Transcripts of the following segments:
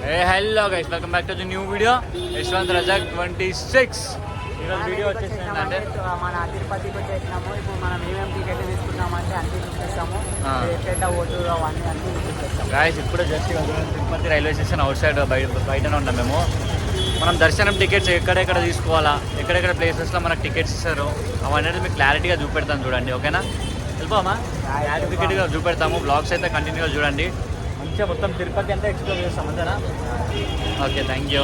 Hello guys, welcome back to the new video. Yashwant Razak 26. ఈరోజు video వచ్చేసి ఏంటంటే మన తిరుపతికి వచ్చేసినాము. ఇప్పుడు మనం ఏమేమి టికెట్ తీసుకున్నామంటే అన్ని చూపిస్తాము. ఎక్కడ ఓటు అవన్నీ అన్ని చూపిస్తాము. గాయస్ ఇప్పుడే just Tirupati railway station out side బయటనే ఉన్నాం మేము. మనం దర్శనం టికెట్స్ ఎక్కడెక్కడ తీసుకోవాలా, ఎక్కడెక్కడ ప్లేసెస్లో మనకు టికెట్స్ ఇస్తారు అవన్నీ మీకు క్లారిటీగా చూపెడతాను చూడండి. ఓకేనా, వెళ్ళిపోమా? క్లారిటీగా చూపెడతాము. బ్లాగ్స్ అయితే కంటిన్యూగా చూడండి. మంచిగా మొత్తం తిరుపతి అంతా ఎక్స్ప్లోర్ చేస్తాం అంతేనా? Okay, thank you.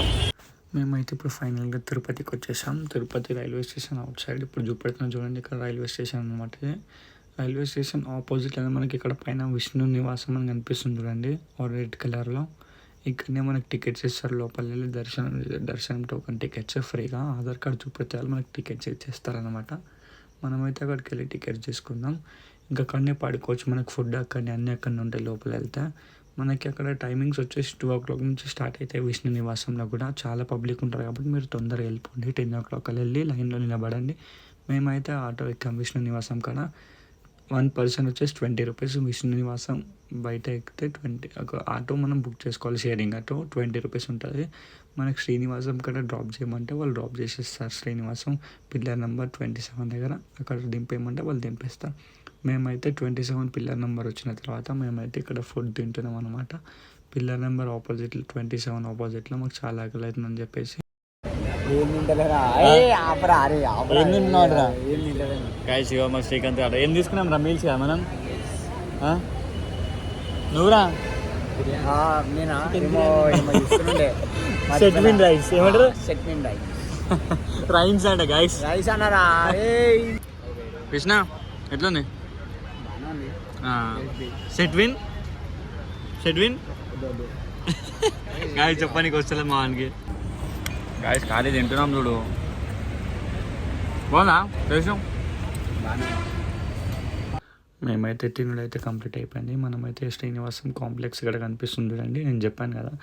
మేమైతే ఇప్పుడు ఫైనల్గా తిరుపతికి వచ్చేసాం. Tirupati railway station out side ఇప్పుడు చూపెడుతున్నాం చూడండి. ఇక్కడ రైల్వే స్టేషన్ అనమాట. రైల్వే స్టేషన్ ఆపోజిట్ అనేది మనకి ఇక్కడ పైన విష్ణు నివాసం అని కనిపిస్తుంది చూడండి, రెడ్ కలర్లో. ఇక్కడనే మనకి టికెట్స్ ఇస్తారు. లోపల వెళ్ళి దర్శనం టోకెన్ టికెట్స్ ఫ్రీగా ఆధార్ కార్డు చూపెడితే మనకి టికెట్స్ ఇచ్చేస్తారనమాట. మనమైతే అక్కడికి వెళ్ళి టికెట్స్ తీసుకుందాం. ఇంకా అక్కడనే పడుకోవచ్చు. మనకు ఫుడ్ అక్కడనే అన్నీ అక్కడనే ఉంటాయి. లోపల వెళ్తే మనకి అక్కడ టైమింగ్స్ వచ్చేసి 2 o'clock నుంచి స్టార్ట్ అవుతాయి. విష్ణు నివాసంలో కూడా చాలా పబ్లిక్ ఉంటారు కాబట్టి మీరు తొందరగా వెళ్ళిపోండి. 10 o'clock వెళ్ళి లైన్లో నిలబడండి. మేమైతే ఆటో ఎక్కాం విష్ణు నివాసం కాడ. 1 person వచ్చేసి 20 rupees. విష్ణు నివాసం బయట ఎక్కితే 20. ఒక ఆటో మనం బుక్ చేసుకోవాలి, షేరింగ్ ఆటో 20 rupees ఉంటుంది. మనకి శ్రీనివాసం కాడ డ్రాప్ చేయమంటే వాళ్ళు డ్రాప్ చేసేస్తారు. శ్రీనివాసం పిల్లర్ నెంబర్ 27 దగ్గర అక్కడ దింపేయమంటే వాళ్ళు దింపేస్తారు. మేమైతే 27 పిల్లర్ నెంబర్ వచ్చిన తర్వాత మేమైతే ఇక్కడ ఫుడ్ తింటున్నాం అనమాట. పిల్లర్ నెంబర్ 27 ఆపోజిట్లో మాకు చాలా ఆకలి అవుతుందని చెప్పేసి శ్రీకాంత్ గారు ఏం తీసుకున్నాం రా మీల్స్ కదా మనం. నువ్వురా సెట్మిన్ రైస్ ఏమంటారు? సెట్మిన్ రైస్ రైన్స్ అంట గైస్. రైస్ అన్నారా? కృష్ణ ఎట్లుంది? సెట్విన్ గాయస్ చెప్పడానికి వస్తలేదు మా వానికి. గాయస్ ఖాళీ తింటున్నాం చూడు. బాగుందా తెలుసు? మేమైతే తినుడైతే కంప్లీట్ అయిపోయింది. మనమైతే శ్రీనివాసం కాంప్లెక్స్ ఇక్కడ కనిపిస్తుంది చూడండి. నేను చెప్పాను కదా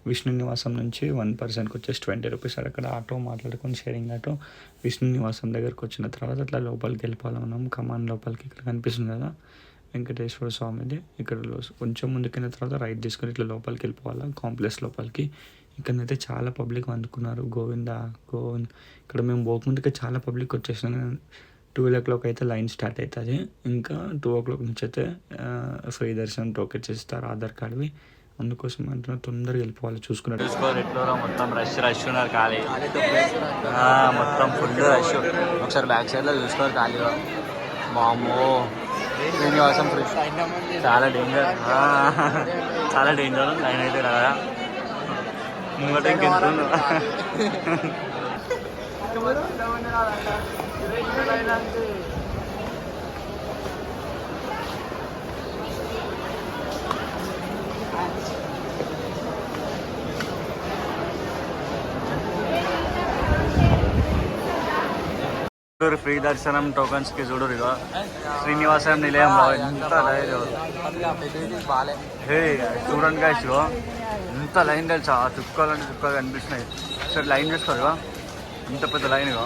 విష్ణు నివాసం నుంచి 1 personకి వచ్చేసి 20 rupees. అక్కడ ఆటో మాట్లాడుకొని షేరింగ్ ఆటో విష్ణు నివాసం దగ్గరకు వచ్చిన తర్వాత అట్లా లోపలికి వెళ్ళిపోవాలి మనం. కమాన్ లోపలికి ఇక్కడ కనిపిస్తుంది కదా వెంకటేశ్వర స్వామిది. ఇక్కడ కొంచెం ముందుకెళ్ళిన తర్వాత రైట్ తీసుకొని ఇట్లా లోపలికి వెళ్ళిపోవాలి కాంప్లెక్స్ లోపలికి. ఇక్కడైతే చాలా పబ్లిక్ అందుకున్నారు. గోవింద. ఇక్కడ మేము పోకముందుకే చాలా పబ్లిక్ వచ్చేసినాం. 12 o'clock అయితే లైన్ స్టార్ట్ అవుతుంది. ఇంకా 2 o'clock నుంచి అయితే ఫ్రీ దర్శనం టోకెన్స్ ఇస్తారు ఆధార్ కార్డువి. అందుకోసం అంటున్నా తొందరగా వెళ్ళిపోవాలి. చూసుకున్నారు ఎట్లా మొత్తం రష్ ఉన్నారు ఖాళీ. మొత్తం ఫుల్ రష్. ఒకసారి బ్యాక్ సైడ్లో చూసుకోవాలి ఖాళీగా. బామ్మో శ్రీనివాసం ఫ్రీ చాలా డేంజర్. చాలా డేంజర్ లైన్ అయితే కదా. ముంగట ఇంకెంత ఫ్రీ దర్శనం టోకన్స్ కి చూడరు ఇక శ్రీనివాసం నిలయంలో ఎంత లైన్. హే చూడండి గాయస్ ఎంత లైన్ తెలుసా. చుక్కాలంటే చుక్కలు కనిపిస్తున్నాయి. సరే లైన్ చూసుకోరు ఇక ఇంత పెద్ద లైన్ ఇక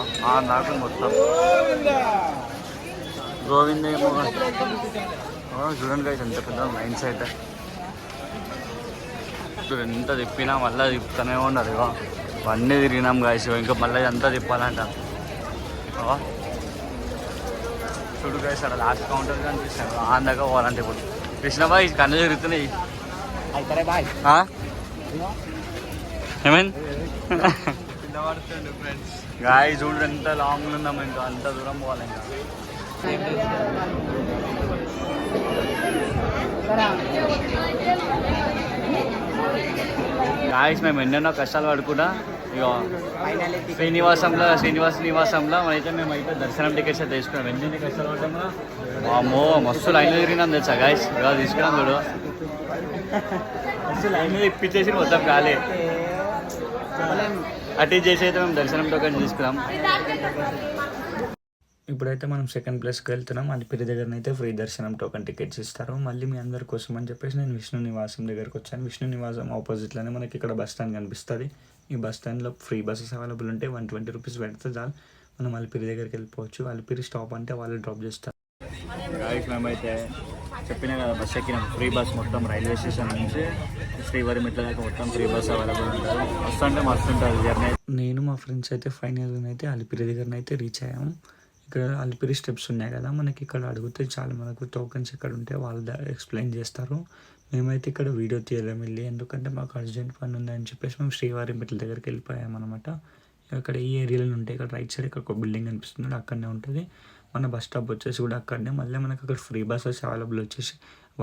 నాకు మొత్తం గోవింద ఏమో చూడండి గాయస్ ఎంత పెద్ద లైన్స్ అయితే. ఇప్పుడు ఎంత తిప్పినా మళ్ళీ తిప్పుతూనే ఉన్నారు ఇక. అన్నీ తిరిగినాం గాయస్. ఇంకా మళ్ళీ అంతా తిప్పాలంట. చూడు గాయస్ అక్కడ లాస్ట్ కౌంటర్ కనిపిస్తాను. ఆందాక పోవాలంటే ఇప్పుడు కృష్ణబాయ్ కన్ను తిరుగుతున్నాయి. ఏమైంది గాయ్? చూడు ఎంత లాంగ్ ఉన్నాము. ఇంకా అంత దూరం పోవాలి. ఇంకా గాయస్ మేము ఎన్నెన్నో కష్టాలు పడుకుంటా ఇక శ్రీనివాస నివాసంలో మేమైతే దర్శనం టికెట్స్ అయితే తీసుకున్నాం. ఎన్ని కష్టాలు పడతామో అమ్మో మస్తు లైన్లో తిరిగినాం తెలుసా గాయస్. ఇక తీసుకున్నాం చూడు. మస్తు లైన్ మీద ఇప్పించేసి మొత్తం ఖాళీ. అటు చేసి అయితే మేము దర్శనం టోకెన్ తీసుకున్నాం. ఇప్పుడైతే మనం సెకండ్ ప్లేస్కి వెళ్తున్నాం. అలిపిరి దగ్గరనైతే ఫ్రీ దర్శనం టోకెన్ టికెట్స్ ఇస్తారు. మళ్ళీ మీ అందరి కోసం అని చెప్పేసి నేను విష్ణు నివాసం దగ్గరకు వచ్చాను. విష్ణు నివాసం ఆపోజిట్లోనే మనకి ఇక్కడ బస్ స్టాండ్ కనిపిస్తుంది. ఈ బస్ స్టాండ్లో ఫ్రీ బస్సెస్ అవైలబుల్ ఉంటాయి. 120 rupees పెడితే చాలు మనం అలిపిరి దగ్గరికి వెళ్ళిపోవచ్చు. అలిపిరి స్టాప్ అంటే వాళ్ళు డ్రాప్ చేస్తారు. మేమైతే చెప్పినా కదా బస్ ఎక్కినాం, ఫ్రీ బస్ మొత్తం రైల్వే స్టేషన్ నుంచి శ్రీవారి మెట్ల దాకా మొత్తం ఫ్రీ బస్ అవైలబుల్ ఉంటుంది. వస్తుంటే మస్తు ఉంటుంది జర్నీ. నేను మా ఫ్రెండ్స్ అయితే ఫైనల్గా అయితే అలిపిరి దగ్గరనైతే రీచ్ అయ్యాం. ఇక్కడ అలిపిరి స్టెప్స్ ఉన్నాయి కదా, మనకి ఇక్కడ అడిగితే చాలా మనకు టోకెన్స్ ఎక్కడ ఉంటే వాళ్ళు ఎక్స్ప్లెయిన్ చేస్తారు. మేమైతే ఇక్కడ వీడియో తీయలేం వెళ్ళి, ఎందుకంటే మాకు అర్జెంట్ పని ఉందని చెప్పేసి మేము శ్రీవారి మెట్ల దగ్గరికి వెళ్ళిపోయాం అనమాట. ఇక్కడ ఈ ఏరియాలో ఉంటాయి, ఇక్కడ రైట్ సైడ్ ఇక్కడ ఒక బిల్డింగ్ కనిపిస్తుంది, అక్కడనే ఉంటుంది. మన బస్ స్టాప్ వచ్చేసి కూడా అక్కడనే. మళ్ళీ మనకు అక్కడ ఫ్రీ బస్సెస్ అవైలబుల్ వచ్చేసి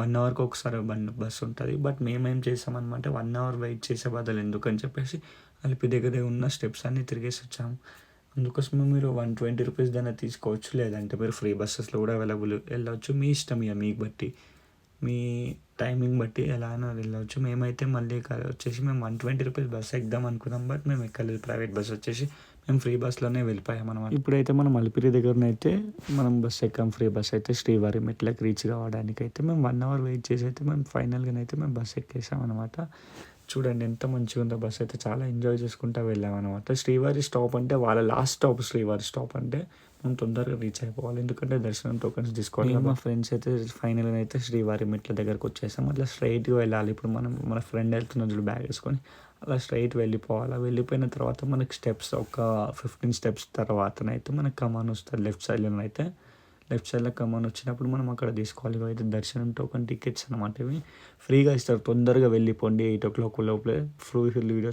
1 అవర్కి ఒకసారి బస్సు ఉంటుంది. బట్ మేమేం చేసామన్నమాట, 1 అవర్ వెయిట్ చేసే బదులు ఎందుకని చెప్పేసి అలిపి దగ్గర ఉన్న స్టెప్స్ అన్నీ తిరిగేసి వచ్చాము. అందుకోసమే మీరు 120 రూపీస్ దాన్ని తీసుకోవచ్చు, లేదంటే మీరు ఫ్రీ బస్సెస్లో కూడా అవైలబుల్ వెళ్ళవచ్చు. మీ ఇష్టం ఇక, మీకు బట్టి మీ టైమింగ్ బట్టి ఎలా అయినా వెళ్ళవచ్చు. మేమైతే మళ్ళీ వచ్చేసి మేము 120 రూపీస్ బస్ ఎక్దాం అనుకున్నాం, బట్ మేము ఎక్కలేదు. ప్రైవేట్ బస్ వచ్చేసి మేము ఫ్రీ బస్లోనే వెళ్ళిపోయాం అనమాట. ఇప్పుడైతే మనం అలిపిరి దగ్గరనైతే మనం బస్ ఎక్కాం, ఫ్రీ బస్ అయితే శ్రీవారి మెట్లకి రీచ్ కావడానికి అయితే మేము 1 అవర్ వెయిట్ చేసి అయితే మేము ఫైనల్గానైతే మేము బస్ ఎక్కేసాం అనమాట. చూడండి ఎంత మంచిగా ఉందో బస్ అయితే, చాలా ఎంజాయ్ చేసుకుంటూ వెళ్ళాం అనమాట. శ్రీవారి స్టాప్ అంటే వాళ్ళ లాస్ట్ స్టాప్ శ్రీవారి స్టాప్ అంటే మనం తొందరగా రీచ్ అయిపోవాలి, ఎందుకంటే దర్శనం టోకెన్స్ తీసుకోవాలి. మా ఫ్రెండ్స్ అయితే ఫైనల్గా అయితే శ్రీవారి మెట్ల దగ్గరకు వచ్చేసాం. అట్లా స్ట్రైట్గా వెళ్ళాలి. ఇప్పుడు మనం మన ఫ్రెండ్ వెళ్తున్న చూడు బ్యాగ్ వేసుకొని అలా స్ట్రైట్ వెళ్ళిపోవాలి. వెళ్ళిపోయిన తర్వాత మనకి స్టెప్స్ ఒక 15 స్టెప్స్ తర్వాతనైతే మనకి కమాన్ వస్తుంది. లెఫ్ట్ సైడ్లో కమాన్ వచ్చినప్పుడు మనం అక్కడ తీసుకోవాలి. ఇవి అయితే దర్శనం టోకెన్ టికెట్స్ అనమాట. ఇవి ఫ్రీగా ఇస్తారు, తొందరగా వెళ్ళిపోండి. 8 o'clock లోపలే ఫ్రీ వీడియో